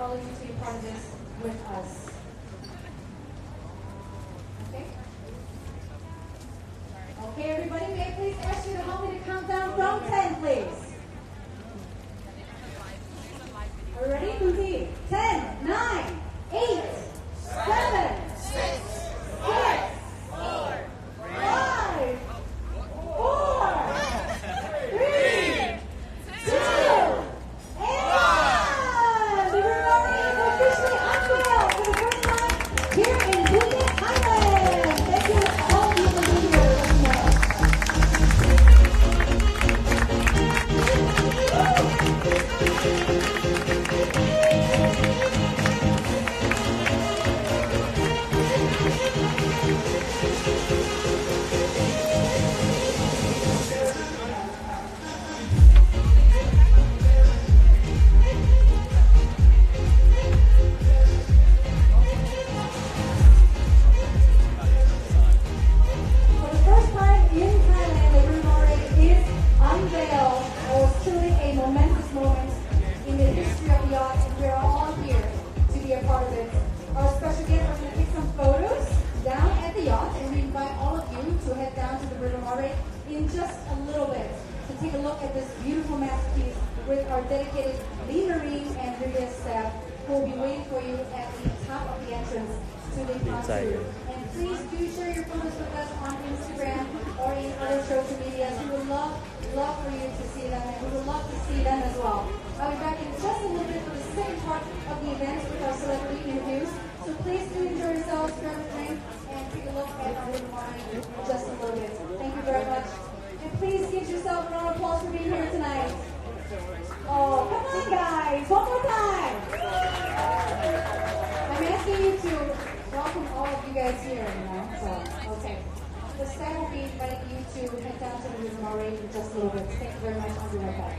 all of you to be part of this with us. Okay? Okay, everybody, may I please ask you to help me to count down from 10, please? Are you ready? Kunti? 10, 9, 8, 7, 6, 5, 4, 3, 2, and the Rory is officially unveiled for the first time here in Phuket, Thailand. Thank you all of you for being here with us. For the first time in Thailand, the Rory is unveiled. It was truly a momentous moment in the history of the yacht, and we're all here to be a part of it. Our special guests are going to take some photos down at the yacht, and we invite all of you to head down to the River Murray in just a little bit to take a look at this beautiful masterpiece with our dedicated Lee Marine and Riviera staff who will be waiting for you at the top of the entrance to the pontoon. And please do share your photos with us on Instagram or in other social media. We would love for you to see them, and we would love to see them as well. I'll be back in just a little bit for the second part of the event with our celebrity interviews. So please do enjoy yourselves, grab a drink, and take a look at our River Murray in just a little bit. Thank you very much. And please give yourself a round of applause for being here tonight. Oh, come on, guys. One more time. I'm asking you to welcome all of you guys here, So, okay. The staff will be inviting you to head down to the River Murray in just a little bit. Thank you very much. I'll be right back.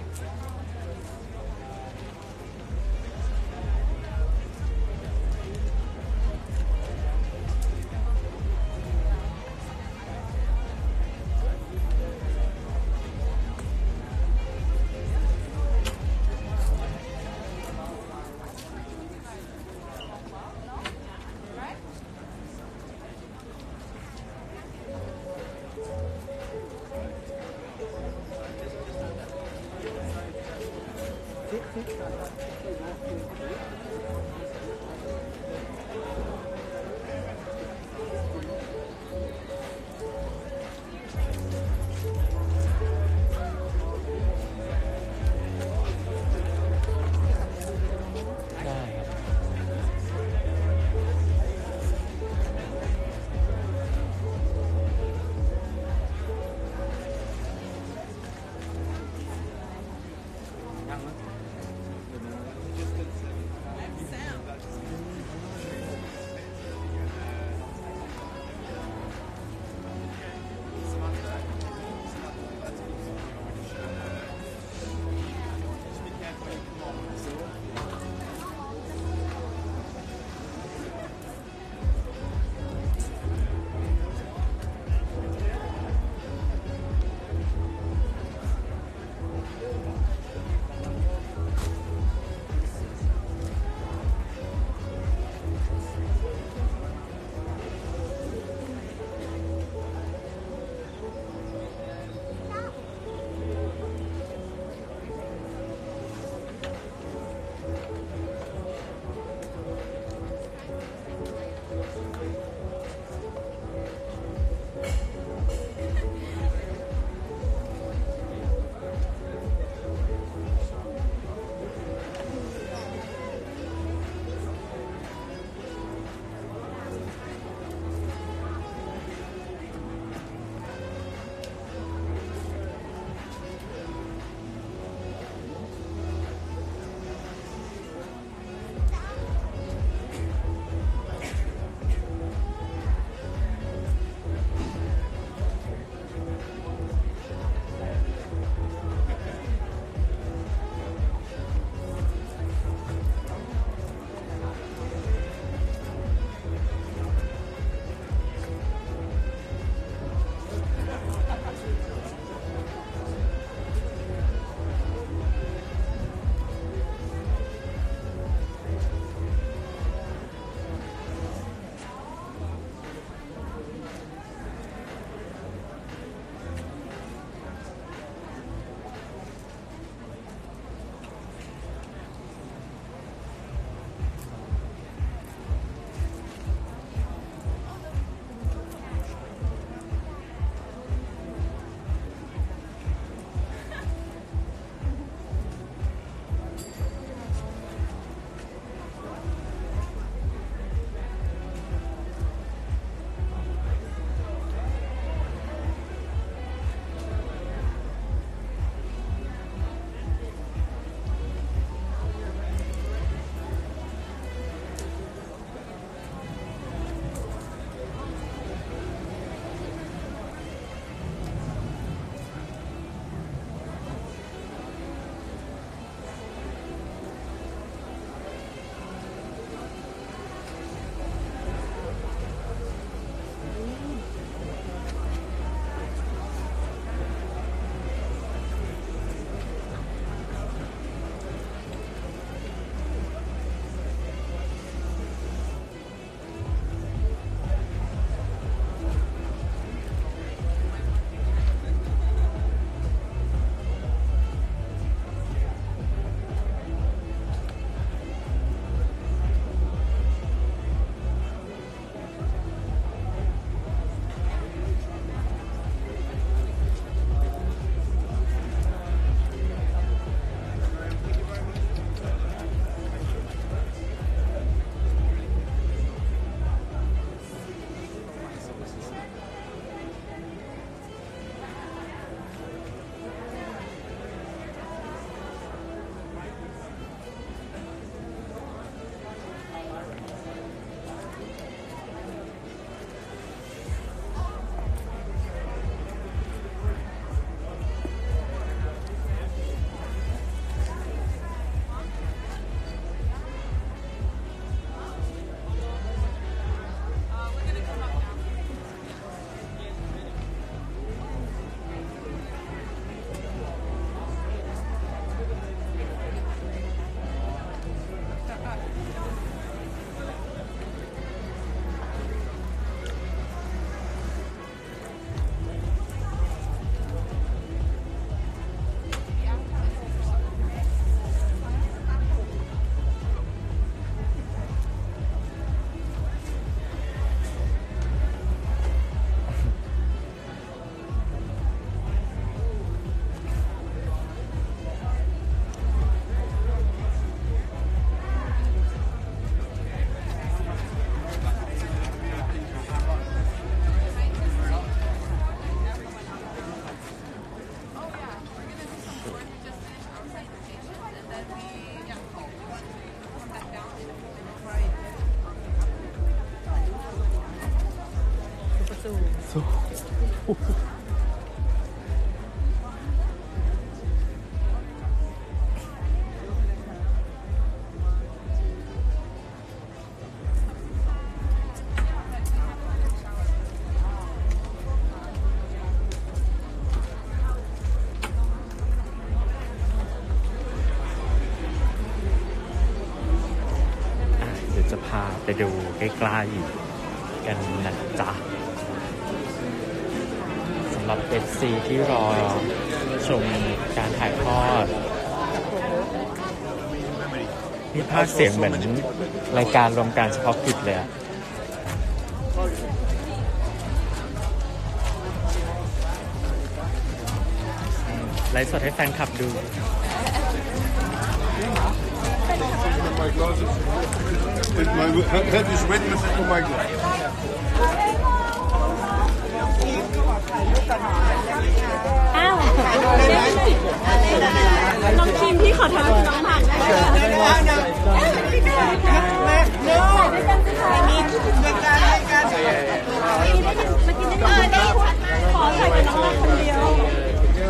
จะพาไปดูใกล้ๆกันนะจ๊ะสำหรับ FC ที่รอชมการถ่ายทอดนี่ภาคเสียงเหมือนรายการรวมการเฉพาะกิจเลยอะไลฟ์สดให้แฟนคลับดู My glasses. My head is wet for my glass. อ้าวน้องคิมพี่ขอทำน้องผ่านได้ไหมคะด้วยกันสิคะมีด้วยกันมากินได้ไหมขอใส่กับน้องมาคนเดียวเดี๋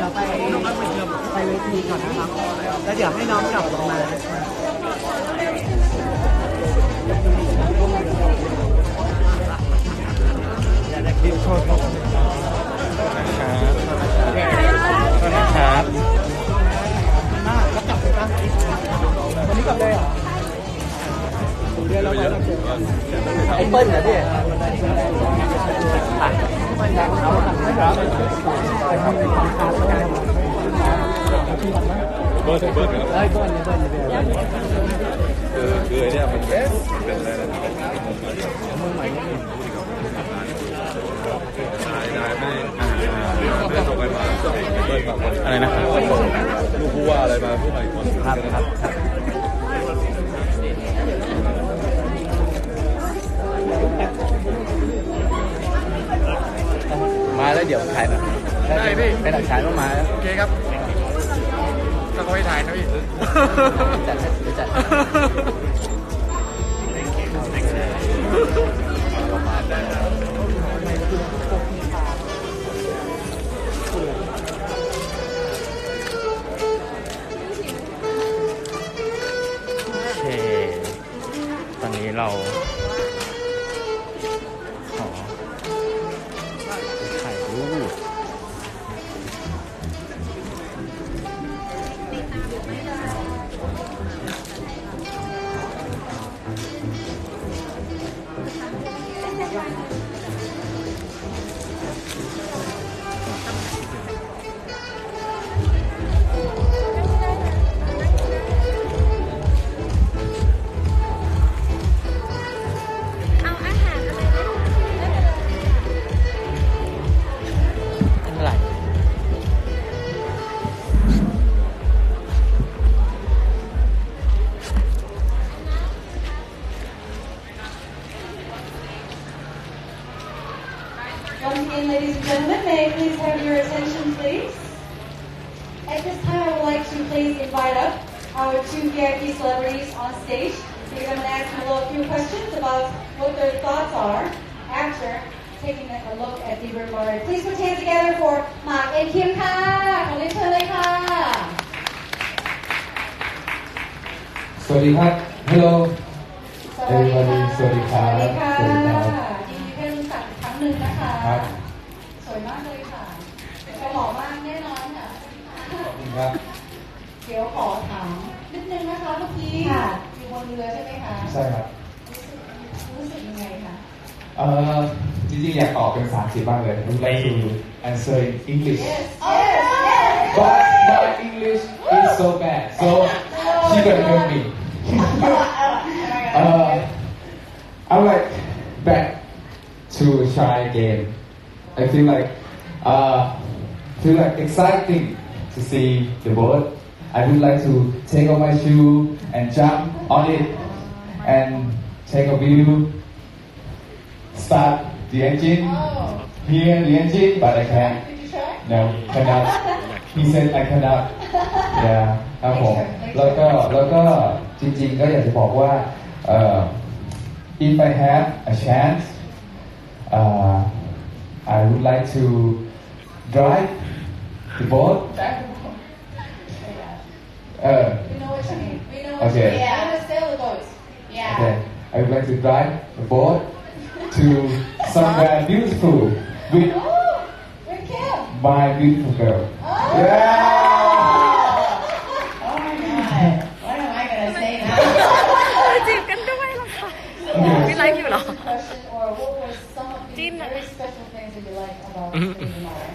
ยวไปเวทีก่อนนะครับแล้วเดี๋ยวให้น้องกลับลงมาครับวันนี้กลับเลยเหรอเดือนแล้วไอ้เปิ้ลเหรอพี่เบิร์ดคือเนี่ยมันเป็นอะไรนะไม่ส่งอะไรมาเบิร์ดมาอะไรนะครับลูกผู้ว่าอะไรมาผู้ใหม่คนครับมาแล้วเดี๋ยวถ่ายนะได้พี่เป็นหลักฐานว่ามาแล้วโอเคครับต้องไปถ่ายนะพี่จัดโอเคตอนนี้เราขอถ่ายรูปอะไร Once again, ladies and gentlemen, may I please have your attention, please? At this time, I would like to please invite up our two VIP celebrities on stage. We're going to ask them a few questions about what their thoughts are after taking a look at the river gallery. Please put hands together for หมาก and Kim ค่ะขอเรียนเชิญเลยค่ะสวัสดีครับ Hello สวัสดีค่ะ สวัสดีครับ สวัสดีค่ะ สวัสดีครับ ยินดีได้รู้จักอีกครั้งหนึ่งนะคะ ครับ สวยมากเลยค่ะจะหล่อมากแน่นอนค่ะ ขอบคุณครับ เดี๋ยวขอถามนิดนึงนะคะเมื่อกี้อยู่บนเรือใช่ไหมคะ ใช่ครับ รู้สึกยังไงคะ จริงๆอยากตอบเป็นภาษาอังกฤษบ้างเลย I would like to answer in English but my English is so bad so she gonna help me I would like back to try again I feel like exciting to see the boat I would like to take off my shoe and jump on it and take a view. Start the engine. Hear the engine, but I can't. Did you try? No, cannot. He said I cannot. Yeah ครับผมแล้วก็จริงๆก็อยากจะบอกว่าif I have a chance I would like to drive the boat. We know what you mean. We know what Okay. you mean. Yeah. I'm gonna sail the boat. Yeah. Okay. I would like to drive the boat to somewhere beautiful with With Kim. my beautiful girl. Oh. Yeah. Oh my God. What am I gonna say now? จีบกันด้วยเหรอคะ ไม่ไลฟ์อยู่เหรอ Question, or what were some of the very special things that you like about Baby Mother?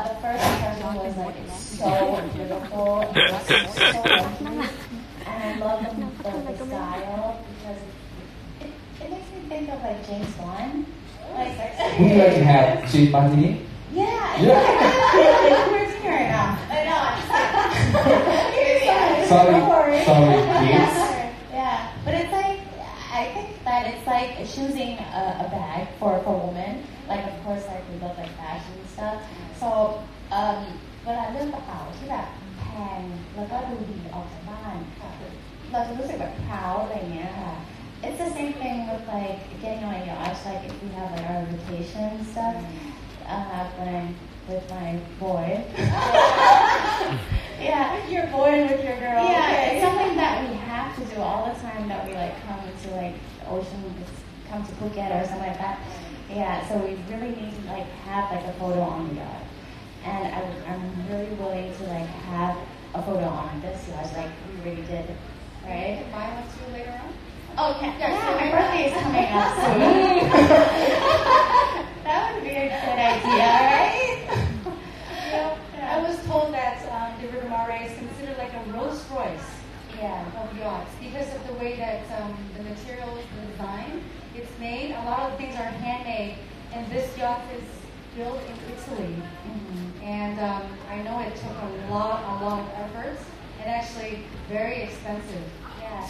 The first impression was like it's so beautiful, it's so lovely, and I love the style because it makes me think of like James Bond. Like, Would you like to have gin martini? yeah. Yeah. We're here right now. I know. Sorry, Don't worry. sorry, kids. Yeah, but it's like I think that it's like choosing a bag for a woman. Like of course, like we love like fashion and stuff. So เวลาเลือกกระเป๋าที่แบบแพงแล้วก็ดูดีออกจากบ้านเราจะรู้สึกแบบ proud อะไรอย่างเงี้ยค่ะ It's the same thing with like getting on a yacht. Like if we have like our vacation and stuff, when I'm with my boy. Yeah, you're boy with your girl. Yeah, okay. It's something that we have to do all the time. That we like come to like the ocean, come to Phuket or something like that. Yeah, so we really need to like have like a photo on the yacht, and I'm really willing to like have a photo on this yacht, like we already did, right? Buy one too later on. Oh yeah, my birthday is coming up soon. That would be a good idea, right? I was told that the River Mare is considered like a Rolls Royce of yachts because of the way that the materials, the design, it's made. A lot of the things are handmade, and this yacht is built in Italy. And I know it took a lot of effort, and actually very expensive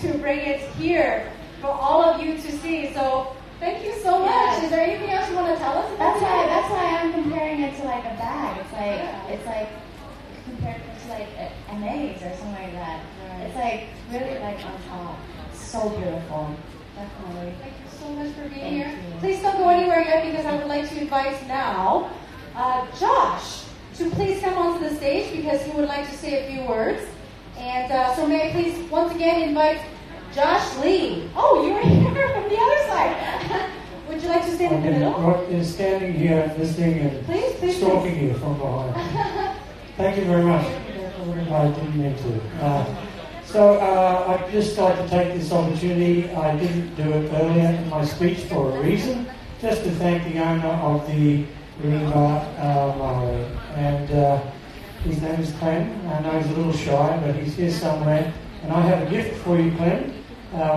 to bring it here for all of you to see. So thank you so much. Is there anything else you want to tell us? That's why I'm comparing it to like a bag. It's like compared to like an eggs or something like that. It's like really like on top. So beautiful. Definitely. Thank you so much for being here. Please don't go anywhere yet because I would like to invite now Josh to please come onto the stage because he would like to say a few words. And so may I please once again invite Josh Lee. Oh, you're here from the other side. Would you like to stay in the middle? I'm standing here listening and Please. stalking you from behind. Thank you very much. I didn't mean to. I'd just like to take this opportunity. I didn't do it earlier in my speech for a reason, just to thank the owner of the River Mare. And his name is Clem. I know he's a little shy, but he's here somewhere. And I have a gift for you, Clem.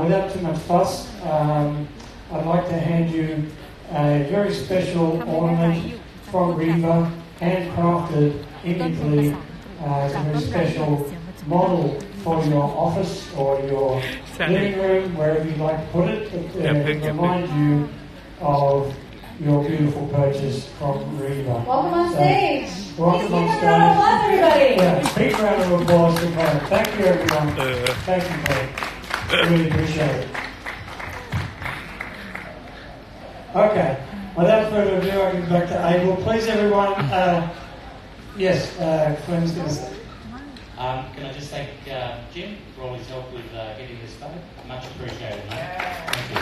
Without too much fuss, I'd like to hand you a very special ornament from Riva, handcrafted in Italy. It's a very special model for your office or your living room, wherever you'd like to put it. To remind you of your beautiful purchase from Riva. Welcome on stage. Welcome on Please give a round of applause, everybody. Yeah, big round of applause for Clem. Thank you, everyone. Thank you, Clem. Really appreciate it. Okay, without further ado, I can go back to Abel. Please, everyone. Yes, Clem's going to say. Can I just thank Jim for all his help with getting this done? Much appreciated, mate. Thank you.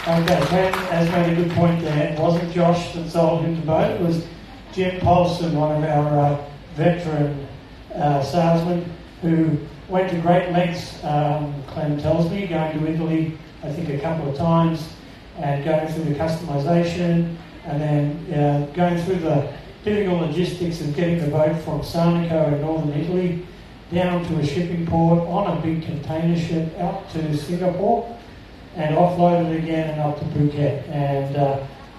Okay, Clem has made a good point there. It wasn't Josh that sold him the boat. It was Jim Paulson, one of our veteran salesmen, who went to great lengths, Clem tells me, going to Italy, I think a couple of times, and going through the customization, and then going through the difficult logistics of getting the boat from Sarnico in northern Italy down to a shipping port on a big container ship out to Singapore and offloaded again and up to Phuket, and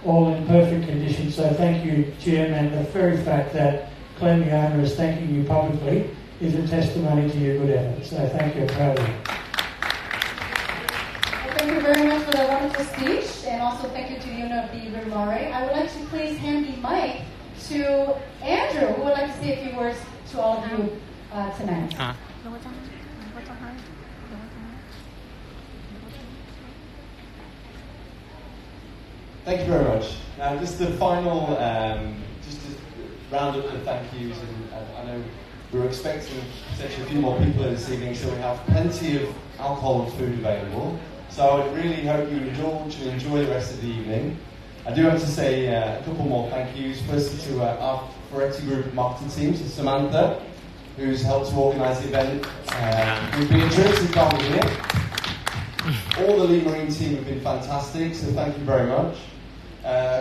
all in perfect condition. So thank you, Jim, and the very fact that Clem, the owner, is thanking you publicly is a testimony to your good efforts. So thank you, I'm proud of you. Thank you very much for that wonderful speech, and also thank you to the owner of the River Mare. I would like to please hand the mic to Andrew, who would like to say a few words to all of you tonight. Thank you very much. Now, just the final, just to round up the thank yous, and I know we're expecting potentially a few more people this evening, so we have plenty of alcohol and food available. So I really hope you indulge and enjoy the rest of the evening. I do have to say a couple more thank yous. Firstly to our Ferretti Group marketing team, to Samantha, who's helped to organise the event. With Beatrice, who can't be here. All the Lee Marine team have been fantastic, so thank you very much.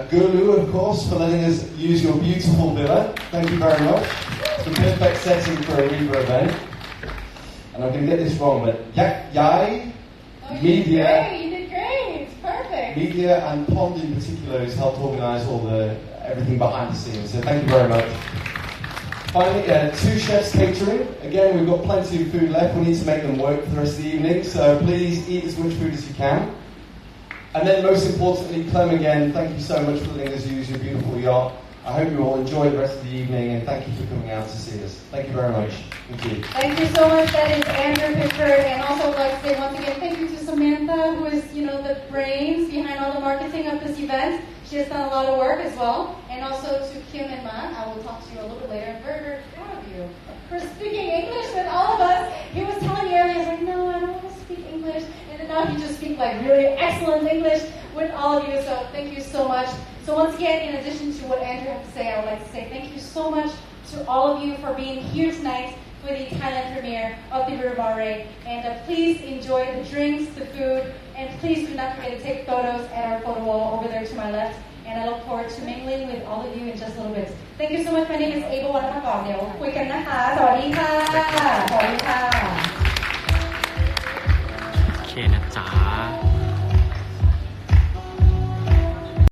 Gulu, of course, for letting us use your beautiful villa. Thank you very much. It's the perfect setting for a Reba event. And I'm going to get this wrong, but Yai, Media. You did great. Perfect. Media and Pond in particular has helped organise all everything behind the scenes. So thank you very much. Finally, 2 chefs catering. Again, we've got plenty of food left. We need to make them work for the rest of the evening. So please eat as much food as you can. And then most importantly, Clem, again, thank you so much for letting us use your beautiful yacht. I hope you all enjoy the rest of the evening, and thank you for coming out to see us. Thank you very much. Thank you. Thank you so much. That is Andrew Pitchford, and also I'd like to say once again thank you to Samantha, who is, the brains behind all the marketing of this event. She has done a lot of work as well. And also to Kim and Man, I will talk to you a little bit later. I'm very, very proud of you for speaking English with all of us. He was telling me earlier, I was like, no, I don't want to speak English. And then now he just speaks really excellent English with all of you. So thank you so much. So once again, in addition to what Andrew had to say, I would like to say thank you so much to all of you for being here tonight for the Thailand premiere of the River Mare. And please enjoy the drinks, the food, and please do not forget to take photos at our photo wall over there to my left. And I look forward to mingling with all of you in just a little bit. Thank you so much. My name is Abel Wanamakon. เดี๋ยวคุยกันนะคะ สวัสดีค่ะ สวัสดีค่ะ